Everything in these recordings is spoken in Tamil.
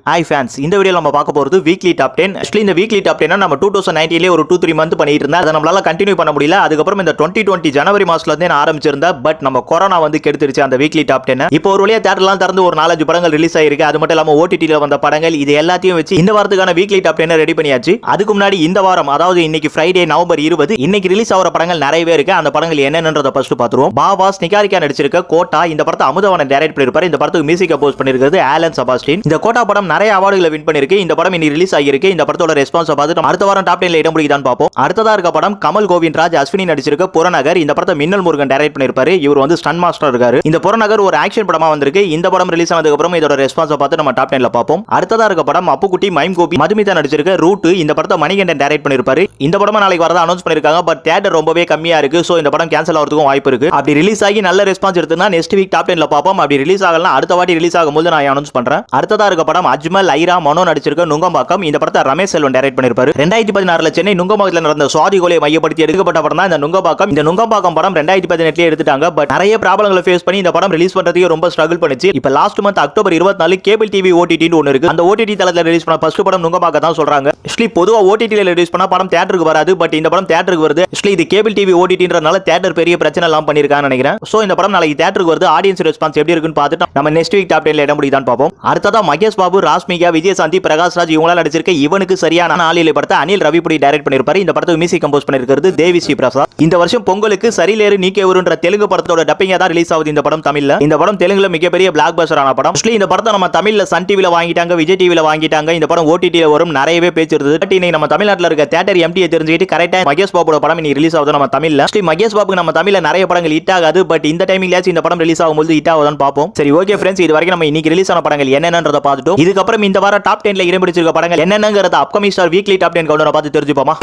ஹாய் ஃபேன்ஸ், இந்த வீடியோ நம்ம பார்க்க போகிறது வீக்லி டாப் 10. ஆக்சுவலி இந்த வீக்லி டாப் 10 நம்ம 2019 ஒரு 2-3 மந்த் பண்ணிட்டு இருந்தேன். அதை நம்மளால கண்டினியூ பண்ண முடியல. அதுக்கப்புறம் இந்த 2020 ஜனவரி மாசத்துல இருந்தே நான் ஆரம்பிச்சிருந்தேன். பட் நம்ம கொரோனா வந்து கெடுத்துருச்சு அந்த வீக்லி டாப் 10. இப்போ ஒரு வழியா தியேட்டர்லாம் திறந்து ஒரு 4-5 படங்கள் ரிலீஸ் ஆயிருக்கு. அது மட்டும் இல்லாம ஓடிடில வந்த படங்கள் இது எல்லாத்தையும் வச்சு இந்த வாரத்துக்கான வீக்லி டாப் 10 ரெடி பண்ணியாச்சு. அதுக்கு முன்னாடி இந்த வாரம், அதாவது இன்னைக்கு ஃப்ரைடே நவம்பர் 20, இன்னைக்கு ரிலீஸ் ஆகிற படங்கள் நிறையவே இருக்கு. அந்த படங்கள் என்னென்னன்றதை ஃபர்ஸ்ட் பார்த்துருவோம். பாபாஸ் நிகாரிகா நடிச்சிருக்க கோட்டா, இந்த படத்தை அமுதவாணன் டைரக்ட் பண்ணிருப்பாரு. இந்த படத்துக்கு மியூசிக் கம்போஸ் பண்ணிருக்கிறது ஆலன் செபாஸ்டின். இந்த கோட்டா படம் நிறைய அவார்டுகளை வின் பண்ணிருக்கு. இந்த படம் இன்னைக்கு ரிலீஸ் ஆகிருக்கு. இந்த படத்தோட ரெஸ்பான்ஸ் பார்த்துட்டு அடுத்த வாரம் டாப் 10ல இடம் பிடிக்குதான்னு பார்ப்போம். அடுத்ததா இருக்க படம் கமல் கோவிந்த்ராஜ் அஸ்வினி நடிச்சிருக்க புறநகர். இந்த படத்தை மின்னல் முருகன் டைரக்ட் பண்ணிருப்பாரு. இவர் வந்து ஸ்டன் மாஸ்டர் இருக்காரு. இந்த புறநகர் ஒரு ஆக்ஷன் படமா வந்திருக்கு. இந்த படம் ரிலீஸ் ஆனதுக்கு அப்புறம் இதோட ரெஸ்பான்ஸ் பார்த்து நம்ம டாப் 10ல பார்ப்போம். அடுத்ததா இருக்க படம் அப்புக்குட்டி மைம் கோபி மதுமிதா நடிச்சிருக்க ரூட். இந்த படத்தை மணிகண்டன் டைரக்ட் பண்ணிருப்பாரு. இந்த படம் நாளைக்கு வரதா அனௌன்ஸ் பண்ணிருக்காங்க. பட் தியேட்டர் ரொம்பவே கம்மியா இருக்கு. சோ இந்த படம் கேன்சல் ஆகிறதுக்கும் வாய்ப்பு இருக்கு. அப்படி ரிலீஸ் ஆகி நல்ல ரெஸ்பான்ஸ் எடுத்தா நெக்ஸ்ட் வீக் டாப் 10ல பார்ப்போம். அப்படி ரிலீஸ் ஆகலாம் அடுத்த வாட்டி ரிலீஸ் ஆகும்போது நான் அனௌன்ஸ் பண்றேன். அடுத்ததா இருக்க படம் அஜ்மல் ஐரா மனோ நடிச்சிருக்க நுங்கம்பாக்கம். இந்த படத்தை ரமேஷ் செல்வன் டைரக்ட் பண்ணிருப்பாரு. 2016 சென்னை நுங்கம்பாக்கத்தில் நடந்த சுவாதி கொலையை மையப்படுத்தி எடுக்கப்பட்ட படம் தான் இந்த நுங்கம்பாக்கம். இந்த நுங்கம்பாக்கம் படம் 2018 எடுத்துட்டாங்க. பட் நிறைய ப்ராப்ளங்களை ஃபேஸ் பண்ணி இந்த படம் ரிலீஸ் பண்றதுக்கு ரொம்ப ஸ்ட்ரகிள் பண்ணுச்சு. இப்ப last month October 24 cable TV ஓடிடின்னு ஒன்னு இருக்கு. அந்த ஓடிடி தளத்துல ரிலீஸ் பண்ண ஃபர்ஸ்ட் படம் நுங்கம்பாக்கம் தான் சொல்றாங்க. ஆக்சுவலி பொதுவா ஓடிடில ரிலீஸ் பண்ணா படம் தியேட்டருக்கு வராது. பட் இந்த படம் தியேட்டருக்கு வருது. ஆக்சுவலி இது கேபிள் டிவி ஓடிடின்றனால தியேட்டர் பெரிய பிரச்சனை எல்லாம் பண்ணிருக்கான்னு நினைக்கிறேன். சோ இந்த படம் நாளைக்கு தியேட்டருக்கு வருது. ஆடியன்ஸ் ரெஸ்பான்ஸ் எப்படி இருக்குன்னு பார்த்துட்டு நம்ம நெக்ஸ்ட் வீக் டாப் 10ல இடம் பிடிக்குதான்னு பார்ப்போம். அடுத்ததா மகேஷ் பாபு, ராஷ்மிகா, விஜயசாந்தி, பிரகாஷ்ராஜ் இவங்களாம் நடிச்சிருக்க இவனுக்கு சரியான ஆளிலை படத்தை அனில் ரவிபுடி டைரக்ட் பண்ணிருப்பாரு. இந்த படத்துக்கு மியூசிக் கம்போஸ் பண்ணிருக்கிறது தேவி ஸ்ரீ பிரசாத். இந்த வருஷம் பொங்கலுக்கு சரிலேறு நீக்கேவருன்ற தெலுங்கு படத்தோட டப்பிங்கா தான் ரிலீஸ் ஆகுது இந்த படம் தமிழ்ல. இந்த படம் தெலுங்குல மிகப்பெரிய பிளாக் பஸ்டர் ஆன படம். இந்த படத்தை நம்ம தமிழ்ல சன் டிவில வாங்கிட்டாங்க, விஜய் டிவில வாங்கிட்டாங்க. இந்த படம் ஓடிடில வரும் நிறையவே பேச்சு இருந்தது. பட் இன்னைக்கு நம்ம தமிழ்நாட்டில் இருக்க தியேட்டர் எம்டியை தெரிஞ்சுக்கிட்டு கரெக்டா மகேஷ் பாபுவோட படம் இன்னைக்கு ரிலீஸ் ஆகுது நம்ம தமிழ்ல. மகேஷ் பாபுக்கு நம்ம தமிழ்ல நிறைய படங்கள் ஹிட் ஆகாது. பட் இந்த டைமிங்லயாச்சும் இந்த படம் ரிலீஸ் ஆகும்போது ஹிட் ஆகுதான்னு பார்ப்போம். சரி, ஓகே ஃப்ரெண்ட்ஸ், இது வரைக்கும் நம்ம இன்னைக்கு ரிலீஸ் ஆன படங்கள் என்னென்னன்றதை பார்த்துட்டோம். இதுக்கப்புறம் இந்த வாரம் டாப் 10ல இடம் பிடிச்சிருக்க படங்கள் என்னென்னங்கறத அப்கமிங் ஸ்டார் வீக்லி டாப் 10 கவுண்டரை பார்த்து தெரிஞ்சுப்போமா.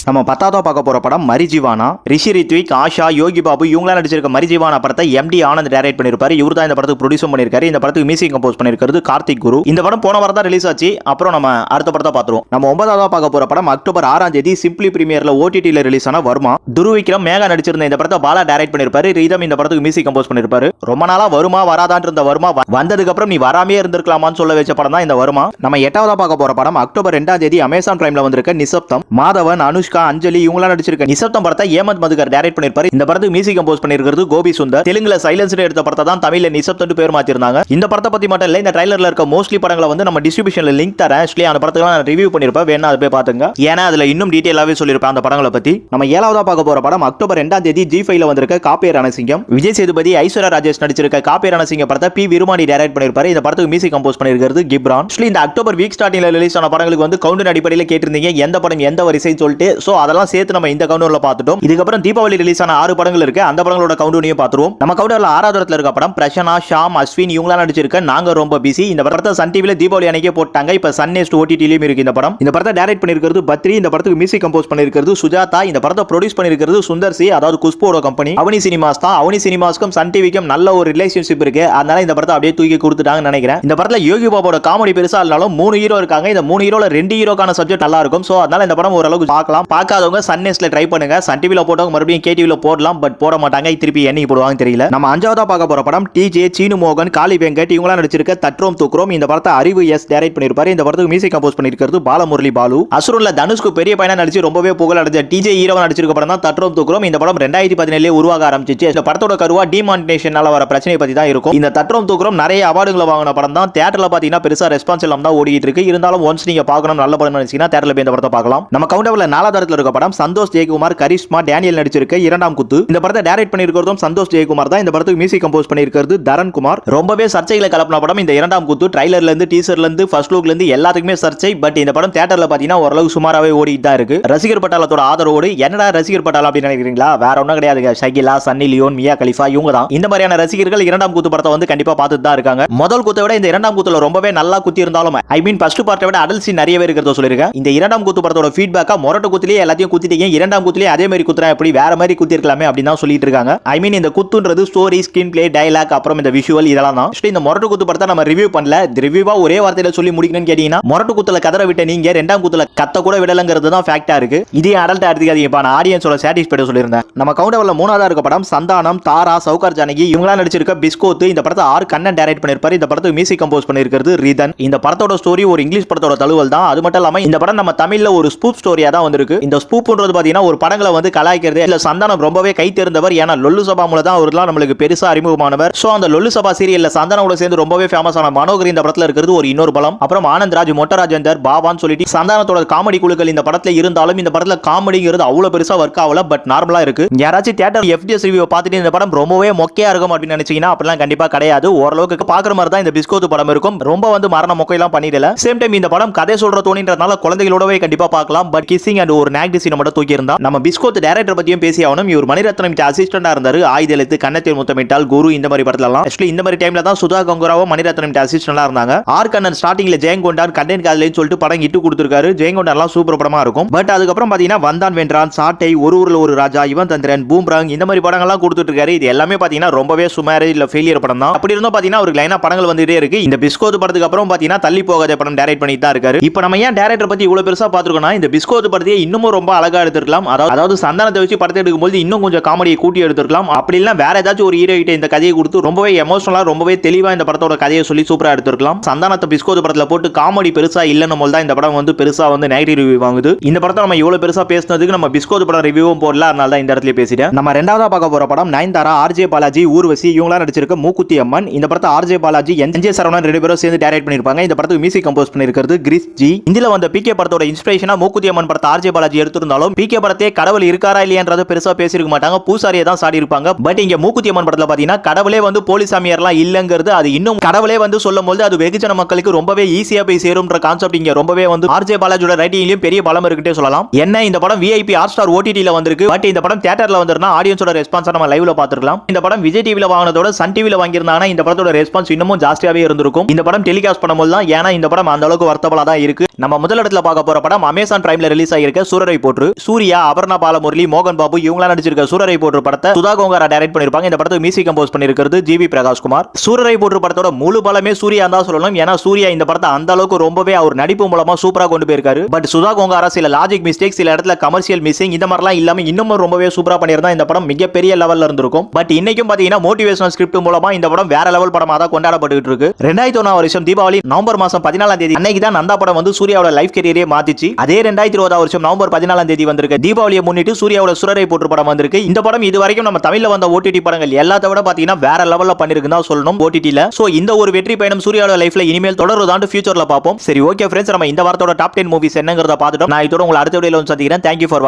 நம்ம 10வது பார்க்க போற படம் மரிஜிவானா. ரிஷி ரித்விக், ஆஷா, யோகி பாபு இவங்களாம் நடிச்சிருக்க மரிஜிவானா படத்தை எம்டி ஆனந்த் டைரக்ட் பண்ணிருப்பாரு. இவர் தான் இந்த படத்துக்கு ப்ரொடியூஸ் பண்ணிருக்காரு. இந்த படத்துக்கு மியூசிக் கம்போஸ் பண்ணிருக்கிறது கார்த்திக் குரு. இந்த படம் போன வாரம் தான் ரிலீஸ் ஆச்சு. அப்புறம் நம்ம அடுத்த படத்தை பார்த்துருவோம். நம்ம 9வது பார்க்க போற படம் அக்டோபர் 6 சிம்பிளி பிரீமியர்ல ஓடிடில ரிலீஸ் ஆன வருமா. துருவிக்ரம், மேகா நடிச்சிருந்த இந்த படத்தை பாலா டைரக்ட் பண்ணிருப்பாரு. ரீதம் இந்த படத்துக்கு மியூசிக் கம்போஸ் பண்ணிருப்பாரு. ரொம்ப நாளா வருமா வராதான் இருந்த வருமா வந்ததுக்கு அப்புறம் நீ வராமே இருந்திருக்கலாமான்னு சொல்ல வச்ச படம் தான் இந்த வருமா. நம்ம 8வது பார்க்க போற படம் அக்டோபர் 2 அமேசான் பிரைம்ல வந்திருக்க நிசப்தம். மாதவன், அனுஷ்கா, அஞ்சலி இவங்களாம் நடிச்சிருக்க நிசப்தம் படத்தை ஏமந்த் மதுகர் டைரக்ட் பண்ணிருப்பாரு. இந்த படத்துக்கு மியூசிக் கம்போஸ் பண்ணிருக்கிறது கோபி சுந்தர். தெலுங்குல சைலன்ஸ்ல எடுத்த படத்தை தான் தமிழ்ல நிசப்தம் பேர் மாத்திருந்தாங்க. இந்த படத்தை பத்தி மட்டும் இல்ல, இந்த ட்ரைலர்ல இருக்க மோஸ்ட்லி படங்களை வந்து நம்ம டிஸ்ட்ரிபியூஷன்ல லிங்க் தரேன். ஆக்சுவலி அந்த படத்துக்கு நான் ரிவ்யூ பண்ணிருப்பேன், வேணா அதை போய் பாத்துங்க. ஏன்னா அதுல இன்னும் டீடைலாவே சொல்லிருப்பேன் அந்த படங்களை பத்தி. நம்ம 7வது பார்க்க போற படம் அக்டோபர் 2 G5ல வந்திருக்க காப்பே ரணசிங்கம். விஜய் சேதுபதி, ஐஸ்வர்யா ராஜேஷ் நடிச்சிருக்க காப்பே ரணசிங்கம் படத்தை பி விருமானி டைரக்ட் பண்ணிருப்பாரு. இந்த படத்துக்கு மியூசிக் கம்போஸ் பண்ணிருக்கிறது கிப்ரான். ஆக்சுவலி இந்த அக்டோபர் வீக் ஸ்டார்டிங்ல ரிலீஸ் ஆன படங்களுக்கு வந்து கவுண்டர் அடிப்படையில் கேட்டிருந்தீங்க எந்த படம் எந்த வரிசைன்னு சொல்லிட்டு. சோ அதெல்லாம் சேர்த்து நம்ம இந்த கவுண்டர்ல பார்த்துட்டோம். இதுக்கப்புறம் தீபாவளி ரிலீஸ் ஆன 6 படங்கள் இருக்கு. அந்த படங்களோட கவுண்டரையும் பார்த்துருவோம். நம்ம கவுண்டர்ல 6வது இடத்துல இருக்க படம் பிரசனா, ஷாம், அஸ்வின் இவங்களாம் நடிச்சிருக்க நாங்க ரொம்ப பிஸி. இந்த படத்தை சன் டிவில தீபாவளி அன்னைக்கே போட்டாங்க. இப்ப சன் நெக்ஸ்ட் ஓடிடிலயும் இருக்கு இந்த படம். இந்த படத்தை டைரக்ட் பண்ணிருக்கிறது பத்ரி. இந்த படத்துக்கு மியூசிக் கம்போஸ் பண்ணிருக்கிறது சுஜாதா. இந்த படத்தை ப்ரொடியூஸ் பண்ணிருக்கிறது சுந்தர் சி, அதாவது குஷ்போட கம்பெனி. அவனி சினிமாஸ் தான். அவனி சினிமாஸ்க்கும் சன் டிவிக்கும் நல்ல ஒரு ரிலேஷன்ஷிப் இருக்கு. அதனால இந்த படத்தை அப்படியே தூக்கி கொடுத்துட்டாங்கன்னு நினைக்கிறேன். இந்த படத்துல யோகி பாபோட காமெடி பெருசா இருந்தாலும் 3 ஹீரோ இருக்காங்க. இந்த 3 ஹீரோல 2 ஹீரோக்கான சப்ஜெக்ட் நல்லா இருக்கும். சோ அதனால இந்த படம் ஓரளவுக்கு பார்க்கலாம். பார்க்காதவங்க சன் நெக்ஸ்ட்ல ட்ரை பண்ணுங்க. சன் டிவில போட்டவங்க மறுபடியும் கேடிவில போடலாம். பட் போட மாட்டாங்க. திருப்பி என்னைக்கு போடுவாங்க தெரியல. நம்ம 5வது பார்க்க போற படம் டிஜே, சீனு மோகன், காளி வெங்கட் இவங்களாம் நடிச்சிருக்க தட்ரோம் தூக்குறோம். இந்த படத்தை அறிவு எஸ் டைரக்ட் பண்ணிருப்பாரு. இந்த படத்துக்கு மியூசிக் கம்போஸ் பண்ணிருக்கிறது பாலமுரளி பாலு. அசுரன்ல தனுஷ்க்கு பெரிய பையனா நடிச்சு ரொம்பவே புகழ் அடைஞ்ச டிஜே ஹீரோவா நடிச்சிருக்க படம் தான் தட்ரோம் தூக்குறோம். இந்த படம் 2017 உருவாக ஆரம்பிச்சிச்சு. இந்த படத்தோட கருவா டிமானிட்டேஷனால வர பிரச்சனை பத்தி தான் இருக்கும். இந்த தட்ரோம் தூக்குறோம் நிறைய அவார்டுகளை வாங்கின படம் தான். தியேட்டர்ல பாத்தீங்கன்னா பெருசா ரெஸ்பான்ஸ் இல்லாம தான் ஓடிட்டு இருக்கு. இருந்தாலும் ஒன்ஸ் நீங்க பார்க்கணும் நல்ல படம் நினைச்சீங்கன்னா தியேட்டர்ல போய் இந்த படத்தை பார்க்கலாம். நம்ம கவுண்டர்ல 4வது இடத்துல இருக்க படம் சந்தோஷ் ஜெயக்குமார், கரிஷ்மா, டேனியல் நடிச்சிருக்க இரண்டாம் குத்து. இந்த படத்தை டைரக்ட் பண்ணிருக்கிறதும் சந்தோஷ் ஜெயக்குமார் தான். இந்த படத்துக்கு மியூசிக் கம்போஸ் பண்ணிருக்கிறது தரன் குமார். ரொம்பவே சர்ச்சைகளை கலப்பின படம் இந்த இரண்டாம் குத்து. ட்ரைலர்ல இருந்து டீசர்ல இருந்து ஃபர்ஸ்ட் லுக்ல இருந்து எல்லாத்துக்குமே சர்ச்சை. பட் இந்த படம் தியேட்டர்ல பாத்தீங்கன்னா ஓரளவு சுமாராவே ஓடிட்டு தான் இருக்கு. ரசிகர் பட்டாளத்தோட ஆதரவோடு. என்னடா ரசிகர் பட்டாளம் அப்படின்னு நினைக்கிறீங்களா? வேற ஒன்றும் கிடையாதுங்க. Shakila, Sunny Leone, Mia Khalifa இவங்க தான். இந்த மாதிரியான ரசிகர்கள் இரண்டாம் குத்து படத்தை வந்து கண்டிப்பா பார்த்துட்டு தான் இருக்காங்க. முதல் குத்தை விட இந்த இரண்டாம் குத்துல ரொம்பவே நல்லா குத்தி இருந்தாலும் ஃபர்ஸ்ட் பார்ட்டை விட அடல்ட் சீன் நிறையவே இருக்கிறத சொல்லிருக்கேன். இந்த இரண்டாம் குத்து படத்தோட ஃபீட்பேக்கா மொரட்டு குத்திலே குத்துலயே எல்லாத்தையும் குத்திட்டீங்க, இரண்டாம் குத்துலயே அதே மாதிரி குத்துறா எப்படி, வேற மாதிரி குத்தி இருக்கலாமே அப்படின்னு தான் சொல்லிட்டு இருக்காங்க. ஐ மீன் இந்த குத்துன்றது ஸ்டோரி, ஸ்கிரீன் பிளே, டயலாக், அப்புறம் இந்த விஷுவல் இதெல்லாம் தான். இந்த மொரட்டு குத்து படத்தை நம்ம ரிவ்யூ பண்ணல. ரிவ்யூவா ஒரே வார்த்தையில சொல்லி முடிக்கணும்னு கேட்டீங்கன்னா, மொரட்டு குத்துல கதற விட்ட நீங்க இரண்டாம் குத்துல கத்த கூட விடலங்கிறது தான் ஃபேக்டா இருக்கு. இதே அடல்ட் எடுத்துக்காதீங்கப்பா, நான் ஆடியன்ஸோட சாட்டிஸ்ஃபைட் சொல்லியிருந்தேன். நம்ம கவுண்டவர்ல மூணாவதா இருக்க படம் சந்தானம், தாரா, சவுகார் ஜானகி இவங்களாம் நடிச்சிருக்க பிஸ்கோத்து. இந்த படத்தை ஆர் கண்ணன் டைரக்ட் பண்ணிருப்பாரு. இந்த படத்துக்கு மியூசிக் கம்போஸ் பண்ணிருக்கிறது ரிதன். இந்த படத்தோட ஸ்டோரி ஒரு இங்கிலீஷ் படத்தோட தழுவல் தான். அது மட்டும் இல்லாம இந்த படம் நம்ம தமிழ்ல ஒரு ஸ்பூப் ஸ்டோரியா தான் வந்திருக்கு. இந்த ஸ்பூப்ன்றது பாத்தீங்கன்னா ஒரு படங்களை வந்து கலாய்க்கிறது இல்ல. சந்தானம் ரொம்பவே கை தேர்ந்தவர். ஏன்னா லொல்லு சபா மூலம் தான் அவர்லாம் நம்மளுக்கு பெருசா அறிமுகமானவர். சோ அந்த லொல்லு சபா சீரியல்ல சந்தானோட சேர்ந்து ரொம்பவே ஃபேமஸ் ஆன மனோகர் இந்த படத்துல இருக்கிறது ஒரு இன்னொரு பலம். அப்புறம் ஆனந்த்ராஜ், மொட்டராஜேந்தர், பாபான்னு சொல்லிட்டு சந்தானத்தோட காமெடி குழுக்கள் இந்த படத்துல இருந்தாலும் இந்த படத்துல காமெடிங்கிறது அவ்வளவு பெருசா ஒர்க் ஆகல. பட் நார்மலா இருக்கு. யாராச்சும் தியேட்டர் எஃப்டிஎஸ் ரிவ்யூ பார்த்துட்டு இந்த படம் ரொம்பவே மொக்கையா இருக்கும் அப்படின்னு நினைச்சீங்கன்னா அப்படிலாம் கண்டிப்பா கிடையாது. ஓரளவுக்கு பாக்குற மாதிரி தான் இந்த பிஸ்கோத்து படம் இருக்கும். ரொம்ப வந்து மரண மொக்கையெல்லாம் பண்ணிடல. சேம் டைம் இந்த படம் கதை சொல்ற தோணின்றதுனால குழந்தைகளோடவே கண்டிப்பா பார்க்கலாம். பட் கிசிங் அண்ட் ஒரு நாக் சீனை மட்டும் தூக்கி இருந்தா. நம்ம பிஸ்கோத் டைரக்டர் பத்தியும் பேசி ஆகணும். இவர் மணிரத்னம் அசிஸ்டண்டா இருந்தாரு. ஆயுத எழுத்து, கண்ணத்தில் முத்தமிட்டால், குரு இந்த மாதிரி படத்துல எல்லாம். ஆக்சுவலி இந்த மாதிரி டைம்ல தான் சுதா கங்குராவும் மணிரத்னம் அசிஸ்டண்டா இருந்தாங்க. ஆர் கண்ணன் ஸ்டார்டிங்ல ஜெயங்கொண்டான் கண்டென்ட் காதலின்னு சொல்லிட்டு படம் இட்டு கொடுத்திருக்காரு. ஜெயங்கொண்டான்லாம் சூப்பர் படமா இருக்கும். பட் அதுக்கப்புறம் பாத்தீங்கன்னா வந்தான் வென்றான், சாட்டை, ஒரு ஊர்ல ஒரு ராஜா, இவன் தந்திரன், பூம்ராங் இந்த மாதிரி படங்கள்லாம் கொடுத்துட்டு இருக்காரு. இது எல்லாமே பாத்தீங்கன்னா ரொம்பவே சுமார் இல்ல ஃபெயிலியர் படம் தான். அப்படி இருந்தும் பாத்தீங்கன்னா ஒரு லைனா படங்கள் வந்துட்டே இருக்கு. இந்த பிஸ்கோத் படத்துக்கு அப்புறம் பாத்தீங்கன்னா தள்ளி போகாத படம் டைரக்ட் பண்ணிட்டு தான் இருக்காரு. இப்போ நம்ம ஏன் டைரக்டர் பத்தி இவ்வளவு பெருசா பாத்துருக்கோம்னா, இந்த பிஸ்கோத் படத்தையே இன்னமும் ரொம்ப அழகா எடுத்துக்கலாம். அதாவது சந்தானத்தை வச்சு படத்தை எடுக்கும்போது இன்னும் கொஞ்சம் காமெடியை கூட்டி எடுத்துக்கலாம். அப்படி இல்ல வேற ஏதாச்சும் ஒரு ஹீரோ கிட்ட இந்த கதையை கொடுத்து ரொம்பவே எமோஷனலா ரொம்பவே தெளிவா இந்த படத்தோட கதையை சொல்லி சூப்பரா எடுத்துக்கலாம். சந்தானத்தை பிஸ்கோத் படத்துல போட்டு காமெடி பெருசா இல்லன்னு போல தான் இந்த படம் வந்து பெருசா வந்து நெகட்டிவ் ரிவ்யூ வாங்குது. இந்த படத்தை நம்ம இவ்வளவு பெருசா பேசினதுக்கு நம்ம பிஸ்கோத் படம் ரிவ்யூவும் போடல. அதனால தான் இந்த இடத்துல பேசிட்டேன். நம்ம ரெண்டாவதா பார்க்க போற படம் நயன்தாரா, ஆர்ஜே பாலாஜி, ஊர்வசி இவங்களா நடிச்சிருக்க மூக்குத்தி அம்மன். இந்த படத்தை ஆர்ஜே பாலாஜி, என்ஜே சரவணன் ரெண்டு பேரும் சேர்ந்து டைரக்ட் பண்ணிருப்பாங்க. இந்த படத்துக்கு மியூசிக் கம்போஸ் பண்ணிருக்கிறது கிரிஸ் ஜி. இந்தில வந்த பிகே படத்தோட இன்ஸ்பிரேஷனா மூக்குத்தி அம்மன் படத்தை ஆர்ஜே பாலாஜி எடுத்திருந்தாலும் பிகே படத்தை கடவுள் இருக்காரா இல்லையான்றத பெருசா பேசிருக்க மாட்டாங்க. பூசாரியை தான் சாடி இருப்பாங்க. பட் இங்க மூக்குத்தி அம்மன் படத்துல பாத்தீங்கன்னா கடவுளே வந்து போலீசாமியர்லாம் இல்லங்கிறது அது இன்னும் கடவுளே வந்து சொல்லும்போது அது வெகுஜன மக்களுக்கு ரொம்பவே ஈஸியா போய் சேரும்ன்ற கான்செப்ட் இங்க ரொம்பவே வந்து ஆர்ஜே பாலாஜியோட ரைட்டிங்லயும் பெரிய பலம் இருக்குட்டே சொல்லலாம். என்ன இந்த படம் விஐபி ஹாட் ஸ்டார் ஓடிடில வந்திருக்கு. பட் இந்த படம் தியேட்டர்ல வந்திருந்தா ஆடியன்ஸோட ரெஸ்பான்ஸ் நம்ம லைவ்ல பாத்துக்கலாம். இந்த படம் விஜய் டிவில வாங்கினதோட சன் டிவில வாங்கியிருந்தாங்கன்னா இந்த படத்தோட ரெஸ்பான்ஸ் இன்னமும் ஜாஸ்தியாவே இருந்திருக்கும். இந்த படம் டெலிகாஸ்ட் பண்ணும்போது தான். ஏன்னா இந்த படம் அந்த அளவுக்கு வர்த்தபலா தான் இருக்கு. நம்ம முதல் இடத்துல பார்க்க போற படம் அமேசான் பிரைம்ல ரிலீஸ் ஆகியிருக்க சூரரை போற்று. சூர்யா, அபர்ணா பாலமுரளி, மோகன் பாபு இவங்களா நடிச்சிருக்க சூரரை போற்று படத்தை சுதா கோங்காரா டைரக்ட் பண்ணிருப்பாங்க. இந்த படத்துக்கு மியூசிக் கம்போஸ் பண்ணிருக்கிறது ஜிவி பிரகாஷ்குமார். சூரரை போற்று படத்தோட முழு பலமே சூர்யா தான் சொல்லணும். ஏன்னா சூர்யா இந்த படத்தை அந்த அளவுக்கு ரொம்பவே அவர் நடிப்பு மூலமா சூப்பரா கொண்டு போயிருக்காரு. பட் சுதா கோங்காரா சில லாஜிக் மிஸ்டேக், சில இடத்துல கமர்ஷியல் மிஸ்ஸிங் இந்த மாதிரிலாம் இல்லாம இன்னமும் ரொம்பவே சூப்பரா பண்ணியிருந்தா இந்த படம் மிகப்பெரிய லெவல்ல இருந்திருக்கும். பட் இன்னைக்கும் பாத்தீங்கன்னா மோட்டிவேஷனல் ஸ்கிரிப்ட் மூலமா இந்த படம் வேற லெவல் படமா தான் கொண்டாடப்பட்டு இருக்கு. 2001 வருஷம் தீபாவளி நவம்பர் மாசம் 14ஆம் தேதி அன்னைக்கு தான் நந்தா படம் வந்து சூர்யாவோட லைஃப் கேரியரே மாத்திச்சு. அதே 2020 வருஷம் நவம்பர் 14ஆம் தேதி வந்திருக்க தீபாவளியை முன்னிட்டு சூர்யாவோட சூரரை போற்று படம் வந்திருக்கு. இந்த படம் இது வரைக்கும் நம்ம தமிழ்ல வந்த ஓடிடி படங்கள் எல்லாத்த விட பாத்தீங்கன்னா வேற லெவல்ல பண்ணிருக்குன்னு தான் சொல்லணும் ஓடிடில. சோ இந்த ஒரு வெற்றி பயணம் சூர்யாவோட லைஃப்ல இனிமேல் தொடருதான்னு ஃபியூச்சர்ல பாப்போம். சரி ஓகே ஃப்ரெண்ட்ஸ், நம்ம இந்த வாரத்தோட டாப் 10 மூவிஸ் என்னங்கறத பார்த்துட்டோம். நான் இதோட உங்களை அடுத்த வீடியோல வந்து சந்திக்கிறேன். Thank you for